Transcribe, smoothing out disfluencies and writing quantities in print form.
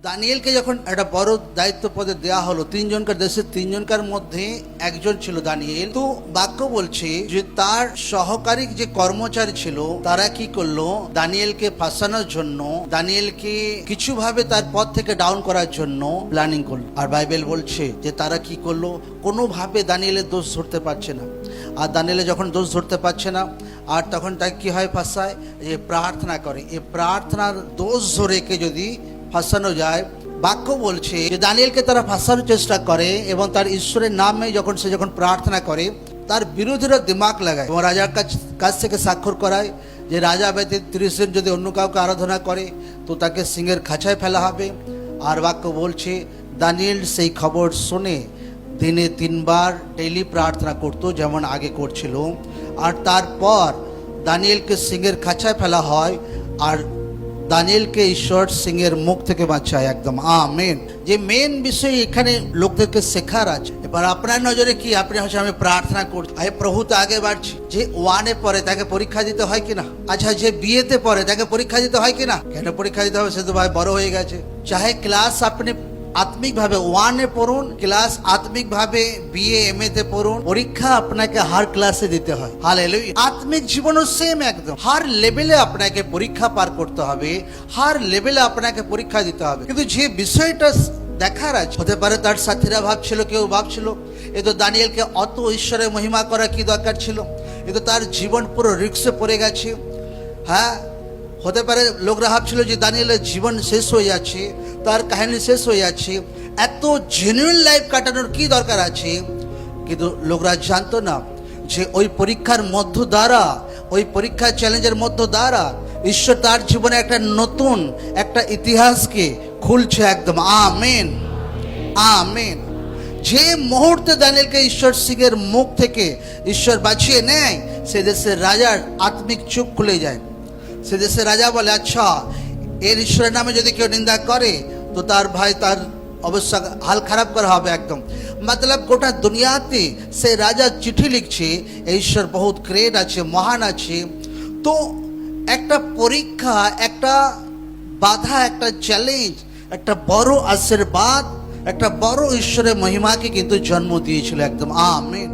দানিয়েলকে যখন একটা বড় দায়িত্ব পদে দেওয়া হলো, তিনজনকার দেশের তিনজনকার মধ্যে একজন ছিল দানিয়েল। তো বাক্য বলছে যে তার সহকারী যে কর্মচারী ছিল তারা কি করলো, দানিয়েলকে ফাঁসানোর জন্য, দানিয়েলকে কিছুভাবে তার পদ থেকে ডাউন করার জন্য প্ল্যানিং করলো। আর বাইবেল বলছে যে তারা কি করলো, কোনোভাবে দানিয়েলের দোষ ধরতে পারছে না। আর দানিয়েলে যখন দোষ ধরতে পারছে না, আর তখন তাকে কি হয়, ফাঁসায়, যে প্রার্থনা করে। এই প্রার্থনার দোষ ধরেকে যদি ফাঁসানো যায়, বাক্য বলছে যে দানিয়েলকে তারা ফাঁসানোর চেষ্টা করে এবং তার ঈশ্বরের নামে যখন সে প্রার্থনা করে, তার বিরোধীরা দিমাগ লাগায় এবং রাজার কাছ থেকে স্বাক্ষর করায় যে রাজা ব্যতীত 30 জন যদি অন্য কাউকে আরাধনা করে তো তাকে সিংহের খাঁচায় ফেলা হবে। আর বাক্য বলছে দানিয়েল সেই খবর শুনে দিনে 3 বার ডেইলি প্রার্থনা করতো, যেমন আগে করছিল। আর তারপর দানিয়েলকে সিংহের খাঁচায় ফেলা হয়, আর দানিয়েলকে ঈশ্বর সিংহের মুখ থেকে বাঁচায়। একদম আমেন। যে মেন বিষয় এখানে লোকদেরকে শেখার আছে। এবার আপনার নজরে কি, আপনি হচ্ছে আমি প্রার্থনা করছি, প্রভু তো আগে বাড়ছি। যে 1-এ পড়ে তাকে পরীক্ষা দিতে হয় কিনা? আচ্ছা, যে বিয়েতে পড়ে তাকে পরীক্ষা দিতে হয় কিনা? কেন পরীক্ষা দিতে হবে? সে তো ভাই বড় হয়ে গেছে। চাহে ক্লাস আপনি আত্মিকভাবে 1-এ পড়ুন, ক্লাস আত্মিকভাবে বিএ এমএ তে পড়ুন, পরীক্ষা আপনাকে হার ক্লাসে দিতে হয়। হালেলুয়া। আত্মিক জীবনও সেম একদম, হার লেভেলে আপনাকে পরীক্ষা পার করতে হবে, হার লেভেলে আপনাকে পরীক্ষা দিতে হবে। কিন্তু যে বিষয়টা দেখার আছে, হতে পারে তার সাথীরা ভাবছিল, কেউ ভাবছিল এ তো দানিয়েলকে অত ঈশ্বরের মহিমা করা কি দরকার ছিল, এ তো তার জীবন পুরো রিস্কে পড়ে গেছে। হ্যাঁ, হতে পারে লোকরা ভাবছিল যে দানিয়েলের জীবন শেষ হয়ে যাচ্ছে, তার কাহিনী শেষ হয়ে যাচ্ছে, এত জেনুইন লাইফ কাটানোর কি দরকার আছে। কিন্তু লোকরা জানতো না যে ওই পরীক্ষার মধ্য দ্বারা, ওই পরীক্ষার চ্যালেঞ্জের মধ্য দ্বারা ঈশ্বর তার জীবনে একটা নতুন একটা ইতিহাসকে খুলছে। একদম আমেন, আমেন। যে মুহূর্তে দানিয়েলকে ঈশ্বর সিংহের মুখ থেকে ঈশ্বর বাঁচিয়ে নেয়, সে দেশের রাজার আত্মিক চোখ খুলে যায়। সে দেশের রাজা বলে, আচ্ছা, এর ঈশ্বরের নামে যদি কেউ নিন্দা করে তো তার ভাই, তার অবস্থা হাল খারাপ করা হবে। একদম মতলব গোটা দুনিয়াতে সে রাজা চিঠি লিখছে, ঈশ্বর বহুত গ্রেট আছে, মহান আছে। তো একটা পরীক্ষা, একটা বাধা, একটা চ্যালেঞ্জ, একটা বড় আশীর্বাদ, একটা বড় ঈশ্বরের মহিমাকে কিন্তু জন্ম দিয়েছিল। একদম আমেন।